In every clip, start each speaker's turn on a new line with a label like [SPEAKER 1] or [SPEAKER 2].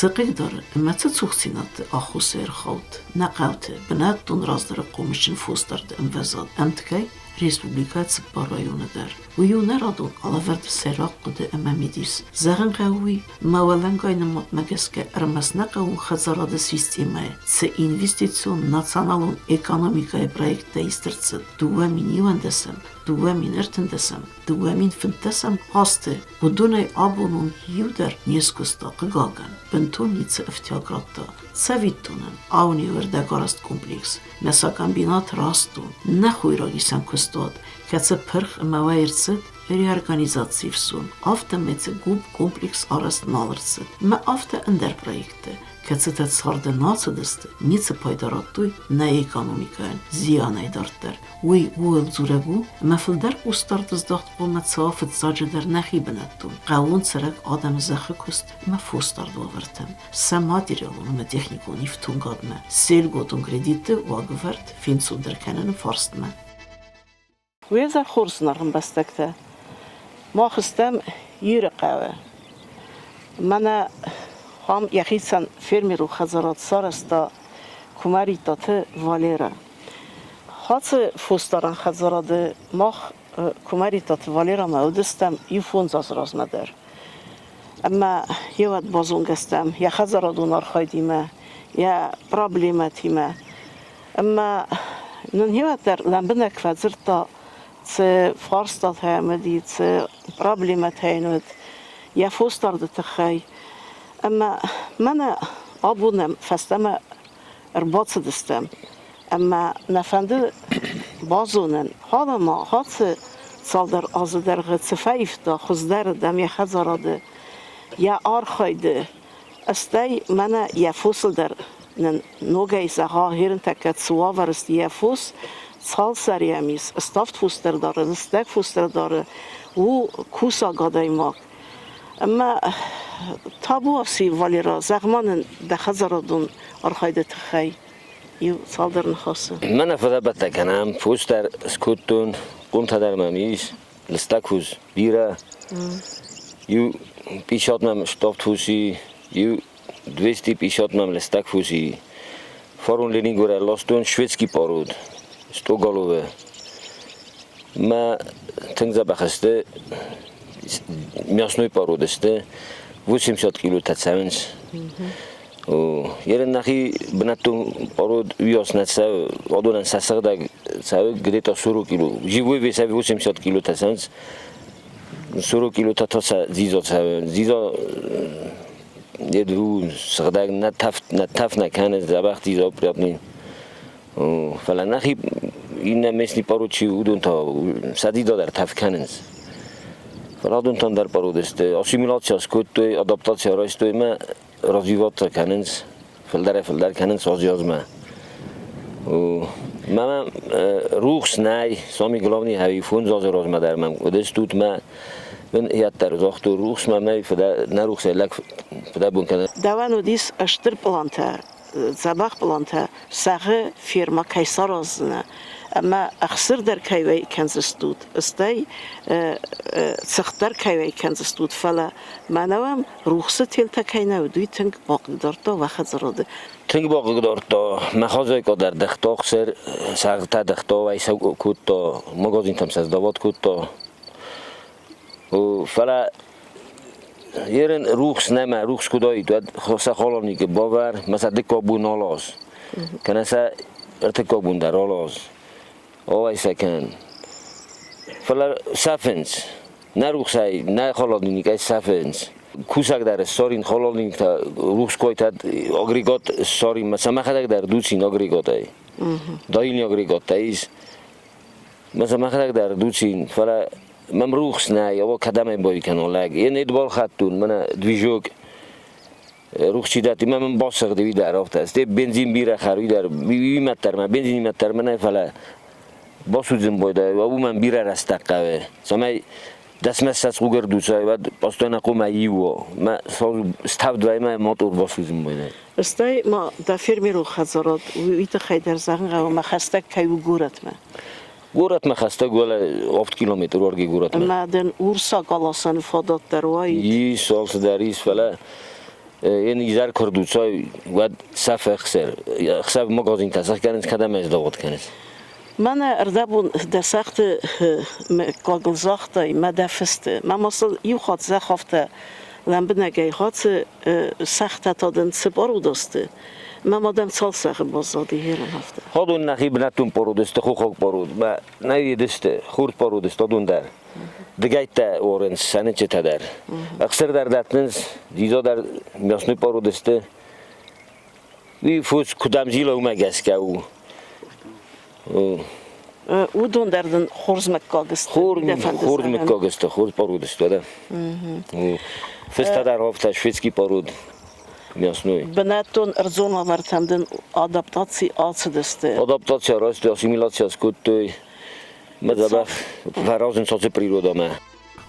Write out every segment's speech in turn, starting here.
[SPEAKER 1] Sıqıq darı, əmətə çox sinatı, axusu erxavt, nəqavtı, bənət dun razları qomişin fostardı əmvəzad, əmtkəy, Respublika Цыпа rayonıdır. Uyuner adın alaverdi serak kudu ememidis. Zəğin qəvi məvələn qaynımot məgəskə ərməsnə qavun xəzaradı sistemaya. Sə investisyon nasionalun ekonomikaya proyektdə istirtsid. Duvamin yuvəndəsəm, duvamin ertindəsəm, duvamin fintəsəm hastı. Budunay abunun yudər nesküsta qıqaqən. Bentonice iftiyaqratda. Savittunen, avniverdə qarast kompleks. Məsaqan binat rastun. Nə xuyragisən küstad. Kəsə pırx məvəyirsid, reorganizasivsun. Avta məçə qub kompleks arasını alırsın. Mə avta əndər proyektdə. Kəsə tətsardı nasıdısdı. Necə paydaratduy, nə ekonomikayın, ziyan eydartdır. Uy uğul zürəqu, məfildər ustardızdaqt bu mətsafıt zacıdır nəxibinəddun. Qavun sərək adamı zəxi küst, mə fostardı ovərtəm. Sə materialunu mə texnikonu iftunqadmə. Sel qodun krediti vaqıvərt, finsundərkənini farstmə.
[SPEAKER 2] ويزر خورسنا رغم بستكتا ما خستم يرقاوه منا خام يخيسان فيرميرو خزارات سارستا كوماريتات واليرا خاص فوستاران خزارات ما كوماريتات واليرا ما ودستم يفونز از راز مدر اما يواد بازون گستم يا خزاراتون ارخايديمه يا پرابليماتيمه اما نن يواد در لنبنك فزرتا څه فارستاد هامدی څه پرابلمات هینود یا فوستارد تخی اما من آبونم فستم ارباط دستم اما نفنده بازونن حالا ما هات سالدر آزدر غت فیفتا خزدر دم یا خزاراده یا آرخایده استی من یا فوسل در نوگای زها هرن تکت سواورست یا فوس sal seriyemiz, staft fuster dاره, stek fuster dاره و کوسا قدایماک. اما تابو اسی ولی را زغمان دخزردون آرخایده تخی یو سالدر نخواسته.
[SPEAKER 3] من افراد بتکنم فوستر سکوتون قوم تدر ممیز لستک فوز بیره یو پیشات مم staft فوزی یو 200 پیشات مم لستک فوزی فارون لینگوره لاستون شویتسکی پارود. Stogalove. ما تنگزا بخسته میاسنوی پارودسته 800 کیلو تتساونس و یه نخی بناتون پارود ویاس نتساو آدونن سسق دا ساو گریتا 100 کیلو جیوی ویساوی 800 کیلو تتساونس 100 کیلو تا زیزا تساو زیزا یه درو سقداگ نتف نکنه زبخت زیزا پریابنی فعلا نخی این مثلی پاروچی اودون تا سدی دادر تفکننز فعلا دون تان در پارودسته اسیمیلاسیا سکوت آداپتاسیا رایستوی ما رازیوات کننز فلدر کننز آزیاز ما ما روخس نای سامی گلاونی هایی فون زاز راز ما در من ودستوت ما من هیات در زاخت و روخس ما نای فدا نروخس لک فدا بون کنه
[SPEAKER 2] دوانو دیس اشتر پلانته زباق بلانته ساقه فیرما کیسار ازنه اما اخسر در کیوی کنزستود استی سختر کیوی کنزستود فلا منوام روخصه تیل تکینه و دوی تنگ باقی دارتا وقت زراده
[SPEAKER 3] تنگ باقی دارتا مخازوی که در دختا اخسر ساقتا دختا و ایسا کود تا مگازین تم سزدوات کود تا و فلا یرن روخس نما روخس کدایی تو خاصه خالانی که باور مثلا دکابون آلاز کنسه ارتکابون در آلاز آوای سکن فلا سفنس نه روخسای نه خالانی که سفنس کوسک در سارین خالانی که روخس کوی تد آگریگات سارین مثلا مخدک در دوچین آگریگات ای دایلی آگریگات ایز مثلا مخدک در دوچین فلا من روخس نه یا کدام بایی کنالگ یه ندبال خطون من دویجوک روخ چیداتی من باسق دوی در آفت است بنزین بیره خروی در بی متر من بنزین متر من فلا باسوزم بایده و او من بیره رستقه سمی دست مساس خوگر دوسای و پاستون اقوم ایو ما استاف دوای ما موتور باسوزم بایده
[SPEAKER 2] استی ما دفیر میرو خزارات ویت خیدر زنگ و ما خسته کیو گورت ما
[SPEAKER 3] گورت ما خسته گوله 7 کیلومتر ورگی گورت
[SPEAKER 2] ما دن اورسا قلاسان فادات دروایی
[SPEAKER 3] یی سالس دریس فلا یعنی زار کردوچای ود صف خسر مغازین تاسخ کنن کدام از داوت کنن
[SPEAKER 2] من اردبون دسخت کاغل زاخته مدفست من مثلا یو خاط زخافته لنبنگی خاط سخت تادن سپارو دسته من مادم سال سخت بازادی هرن هفته
[SPEAKER 3] خودون نخیب نتون پرودست خوک پرود ما نویدست خورد پرودست دادون در دیگه تا اورنج سنه چه تدر اکثر در دتنز دیزا در میاسنوی پرودسته وی فوز کدام جیل اومه گس که
[SPEAKER 2] او دون دردن خورز مکاگست
[SPEAKER 3] خورد مکاگست خورد پرودست داده فست در هفته شویتسکی پرود میاسنوی
[SPEAKER 2] بناتون ارزون آورتندن آداپتاسی آسدسته
[SPEAKER 3] آداپتاسی راست اسیمیلاسی از کود توی مذبح فرازن ساز پریرودا ما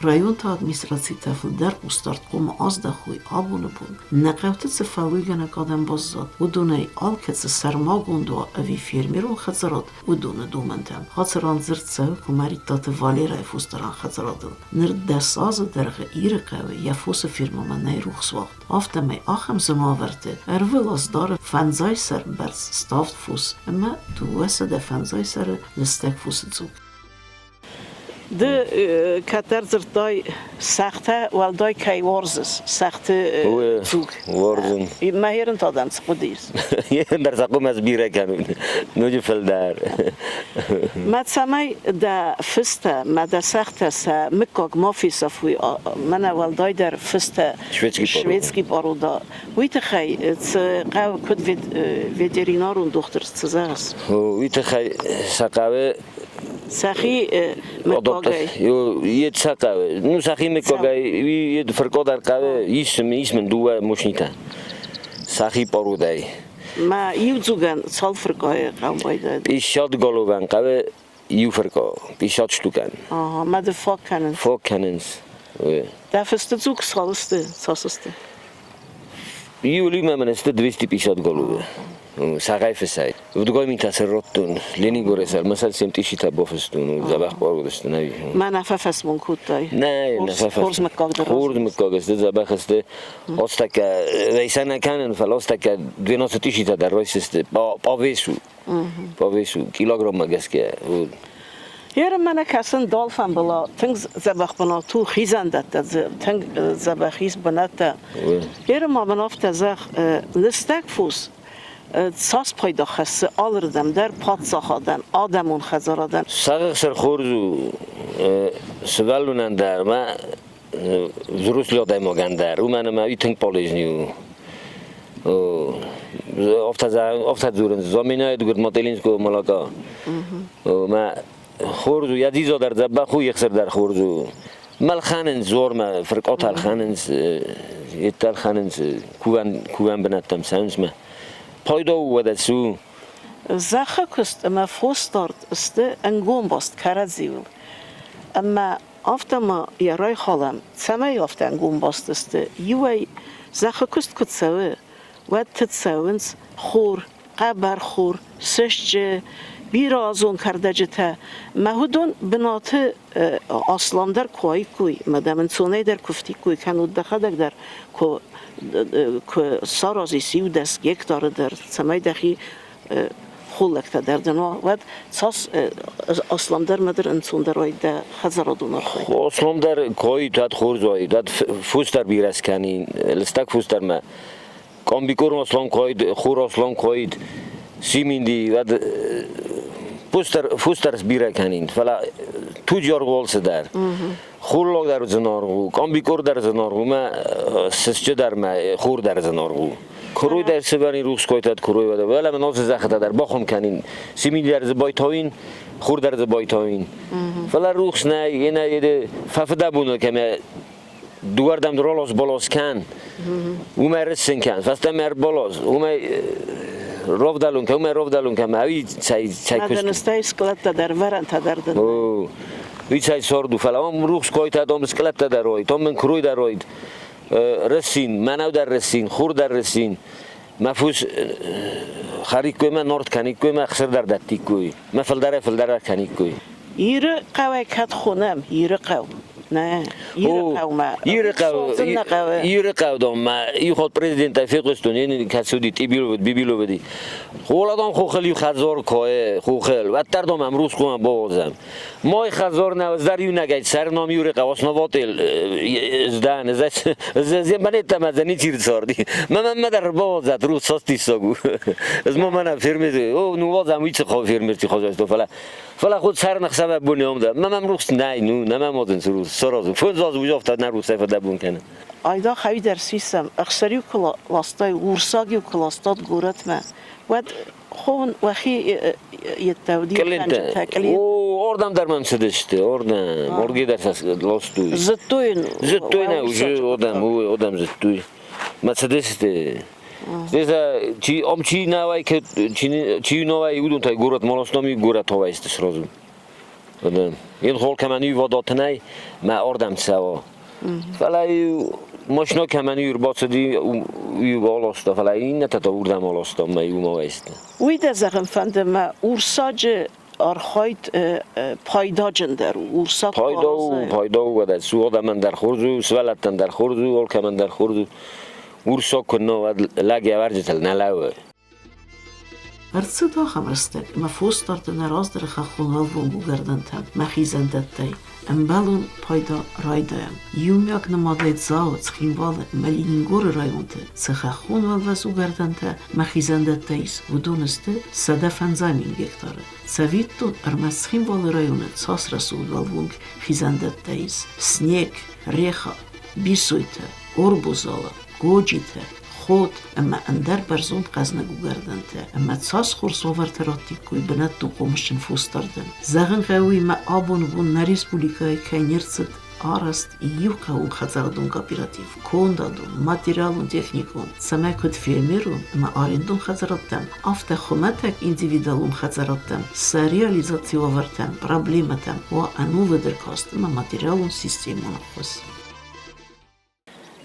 [SPEAKER 1] رایون تا ادمیستراسیتا در پوستارت قوم از دخوی آبونه بود نقوت سفاوی گنه کادم بازداد و دونه آل کس سرما گوندو اوی فیرمی رو خزراد و دونه دومنتم خاطران زرد سه کماری تات والی رای فوستران خزرادن نر دستاز درغ ایر قوی یا فوس فیرما من نی روخ وقت آفته می آخم زما ورده ارول از دار فنزای سر برز ستافت فوس اما تو وسط فنزای سر لستک فوس زوگ
[SPEAKER 2] ده کتر زرتای سخته ولدای کی ورزس سخته زوگ
[SPEAKER 3] ورزن
[SPEAKER 2] مهیرن تادم سقودیس
[SPEAKER 3] یه در سقوم از بیره کنون نوجه فلدر
[SPEAKER 2] متسمی ده فسته مده سخته سه مکاگ مافی صفوی من ولدای در فسته شویتسکی بارودا ویت خی قو کد ویترینارون دختر سزاس
[SPEAKER 3] ویت خی سقاوه
[SPEAKER 2] سخی مکاگی
[SPEAKER 3] یه سقاوه نو سخی مکاگی یه فرقا در قوه اسم دوه مشنیتن سخی پارودای
[SPEAKER 2] ما یو زوگن سال فرقای قوم بایده
[SPEAKER 3] ایشاد گالوون قوه یو فرقا ایشاد شتوکن
[SPEAKER 2] ما ده فاک کنن
[SPEAKER 3] فاک کننز
[SPEAKER 2] ده فسته زوگ سالسته ساسسته
[SPEAKER 3] یو لی ممنسته 200 پیشاد گالوه سعی فسای ودگاه می تاثیراتون لینی گورسال مثلا سمتیشی تبافستون و زباخ باردست نوی
[SPEAKER 2] من نفس من کود دای
[SPEAKER 3] نه نفس
[SPEAKER 2] خورز مکاگ درست
[SPEAKER 3] خورد مکاگست زباخ است آستا که ویسا نکنن فلاستا که 200 تیشی تا در رایس است پاویسو کیلوگرم مگس که
[SPEAKER 2] یه من کسان دالفن بلا تنگ زباخ بنا تو خیزنده تنگ زباخیز بنات یه ما بنافت زخ لستک فوس ساس پیدا خسته آلردم در پات ساخادن آدمون خزارادن
[SPEAKER 3] ساق سر خورزو سوالونن در ما زروس لیاده ماگن در او من ما ایتنگ پالیج نیو افتاد زورن زمینه دوگر ماتلینس کو ملاقا ما خورزو یا دیزا در زبا خو یکسر در خورزو مال خانن زور ما فرقات خانن ایتال خانن کوان بناتم سانس ما پایدا و دستو
[SPEAKER 2] زخه کست اما فوستارد است انگوم باست کرزیول اما آفته ما یارای خالم سمای آفته انگوم باست است یوی زخه کست کت سوه و تت سوونز خور قبر خور سشجه بیرازون کرده جته مهودون بناته اصلام در کوی کوی مدامن سونه در کفتی کوی کنود دخدک در کو سارازی سیو دست یک داره در سمای دخی خولک تا در دنوا و ساس اسلام در مدر انسان در وای ده خزرادونا خوی
[SPEAKER 3] اسلام در کوی داد خورزوی داد فوستر بیرس کنین لستک فوستر ما کام بیکور اسلام کوی خور اسلام کوی سیمیندی و فوستر بیره کنین فلا تو جار والس در خورلوگ در زنارگو کام بیکور در زنارگو ما سسچه در ما خور در زنارگو کروی در سبانی روز کویتاد کروی وده ولی من ناز زخته در باخم کنین سیمی در زبایتاوین خور در زبایتاوین فلا روز نه یه ففده بونه که ما دوردم درالاس بالاس کن او مرسن کن فسته مر بالاس او روف دالون که اوی چای
[SPEAKER 2] مدنسته اسکلت در ورن تا دردن
[SPEAKER 3] اوی چای ساردو فلا هم روز کویت ادام اسکلت در روید تا من کروی در روید رسین منو در رسین خور در رسین مفوس خریک کوی من نورد کنیک کوی من اخسر در دتی کوی من فلدره کنیک کوی
[SPEAKER 2] ایره قوی کت خونم ایره قو نه
[SPEAKER 3] یه قوم ما خود پرزیدنت فیقستون یعنی کسودی بیبیلو بدی خولادام خو خیلی خزار که خو خیل و تردام امروز خوام بازم مای خزار نوزدر یو نگید سرنام یو رقواس نواتل ازدان از من تمزنی چیر ساردی من در بازد روز ساستی ساگو از من فرمی او نوازم ویچ خو فرمی خواست فلا خود سر نخسب بونیم ده من امروز نه من مازن روز سرازم فوزاز وجافت نه روز سفر دبون کنه
[SPEAKER 2] ayda xəvi dərsisəm, əksəri klastay, ursagi klastad görət mən. Və xon vəxi yettəvdi
[SPEAKER 3] o oradan dermem işte oradan oraya ders lostu
[SPEAKER 2] zıttoyun
[SPEAKER 3] ne ucu odam zıttoy Mercedes işte Desa çi navay ki çi navay udun tay gorat molosnami gorat hava işte sразу Adam این خول کمانی واداتنای ما آردم سوا فلای ماشنا کمانی یورباتدی یو بالاستا فلای این نتا وردم بالاستا ما یو ما است
[SPEAKER 2] وی دزغم فندم اورساج آرخایت پایداجن در اورسا
[SPEAKER 3] پایدا و در سواد من در خورزو سوالتن در خورزو ول کمن در خورزو اورسا کنه و لگی ورجتل نلاوه
[SPEAKER 1] Artsıda xamrastek, ma fostarte narazdere xaxonal vongu gardantam, ma xizendettay, embelon payda raydayam. Yumyak namadayt zao, tsxinvale, ma liningore rayonte, tsxaxonal vasu gardante, ma xizendettayis, vudoneste, sada fanzamin gektare. Tsavitton arma tsxinvale rayone, tsasrasu udvalvung xizendettayis, sneg, rexa, bisoyte, orbozala, gojite, خود اما اندر برزون قزنه گردنده اما تساس خورس وورتراتی کوی بنات دو قومشن فوستاردن زغن قوی ما آبون بون نریس بولیکای که نرسد آرست ایو کهون خزاردون کاپیراتیف کوندادون ماتریالون تکنیکون سمه کد فیرمیرون اما آریندون خزاراتم افته خمتک اندیویدالون خزاراتم سریالیزاتیو ورتم پرابلیمتم و انو ودرکاست اما ماتریالون سیستیمون خوز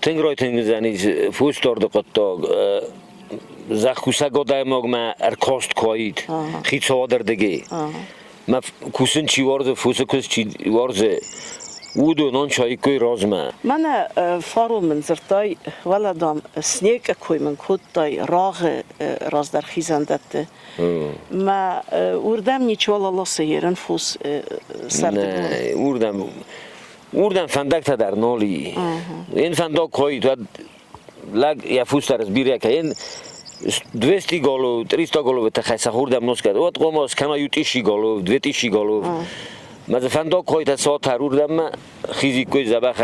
[SPEAKER 3] Tengray tengzaniz fustorda qattog zaxkusa godaymoq ma erkost koid xitsoderdegi ma kusin chi warze fusakus chi warze udo non chai koy rozma
[SPEAKER 2] mana faro min zirtay waladam sneka koy min kottay ragh razdar khizandatte ma urdam nichwala la seyeran fus sarde
[SPEAKER 3] Urdam فندک تا در نالی این فندک کوی تو لگ یا فوستر از بیره که این 200 گالو 300 گالو به تخصص خوردم نوش کرد وقت قوماس کنا یوتیشی گالو 200 گالو مزه فندک کوی تا ساعت تروردم خیزی کوی زبخ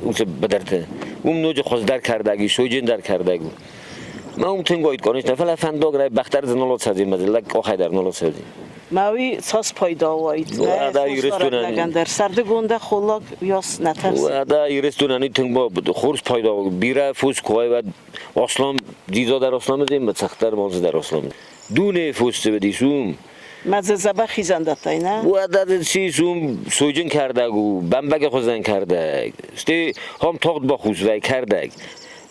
[SPEAKER 3] اوس بدرته اون نوج خود در کردگی شوجن در کردگی ما اون تنگوید کنیش نه فلا فندک رای بختر زنالات سازی مزه لگ آخای در نالات سازی
[SPEAKER 2] ماوی ساس پایدا وایت
[SPEAKER 3] نه رستوران
[SPEAKER 2] در سرد گونده خلاق یاس نترس
[SPEAKER 3] دا رستورانی تنگ با خورس پایدا بیره فوس کوی و اسلام دیزا در اسلام زیم بسختر ماز در اسلام دونه فوس بدیسوم
[SPEAKER 2] مزه زبا خیزندتای نه
[SPEAKER 3] و دا سیسوم سوجن کرده گو بمبگ خوزن کرده استی هم تاخت با خوز وای کرده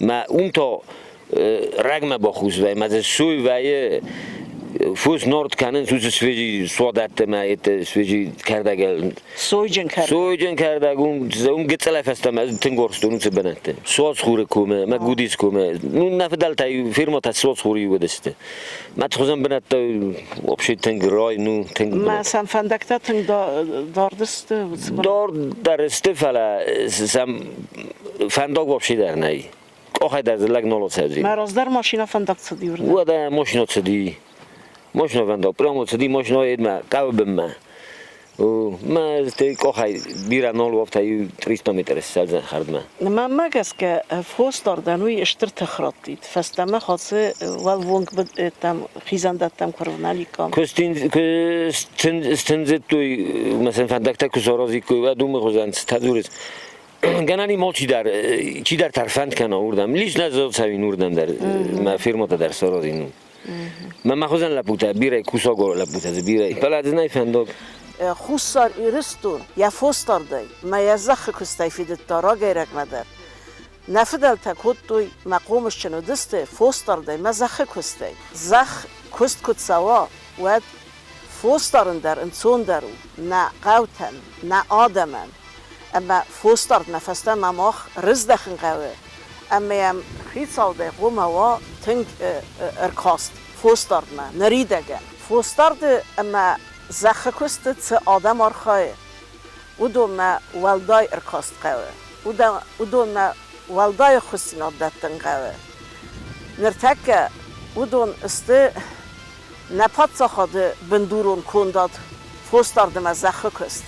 [SPEAKER 3] ما اون تا رگم با خوز وای مزه سوی وای فوس نورد کنن سوز سویجی سوادت مایت سویجی کرده گل سویجن کرده اون گتسله فستم از تنگورستون چه بنده سواز خوره کومه ما گودیس کومه نون نفدال تای فیرما تا سواز خوری ودسته ما تخوزم بنده وبشی تنگ رای نو تنگ
[SPEAKER 2] ما سام فندکتا تنگ داردست
[SPEAKER 3] دار درسته فلا سام فندق وبشی در نی آخه در زلگ نولات سازی
[SPEAKER 2] ما رازدار ماشینا فندق صدی ورده
[SPEAKER 3] و دا ماشینا صدی ماشنا فندق پرامو صدی ماشنا اید ما قابل ما ما استی کوخای بیرا نول وقت ای 300 متر سال خرد
[SPEAKER 2] ما مگس که فوستار دنوی اشتر تخراتید فستم خاصه ول ونگ بدم خیزندتم کرونالی کام
[SPEAKER 3] کستنزت توی مثلا فندق تا کسارازی کوی و دوم خوزن تزورست گنانی مال چی در ترفند کنه اوردم لیش نزد سوین اوردم در ما فیرما تا در سارازی نو ما خوزن لپوتا بیره کوسا گور لپوتا بیره پلاد نه فندق
[SPEAKER 2] خوسار ایرستون یا فوستار دی ما یزخ کستای فیدت تارا گیرک مدر نفدل تکوت توی مقومش چنو دسته فوستار دی ما زخ کستای زخ کست کت سوا و فوستارن در انسان درو نه قوتن نه آدمن اما فوستارد نفسته مماخ رز دخن قوه اما یم خیصال ده قومه و تنگ ارکاست فوستارد ما نریدگه فوستارد اما زخه کست چه آدم آرخای او دو ما والدای ارکاست قوه او دو ما والدای خسینات دادن قوه نرتکه او دون استه نپات ساخده بندورون کنداد فوستارد ما زخه کست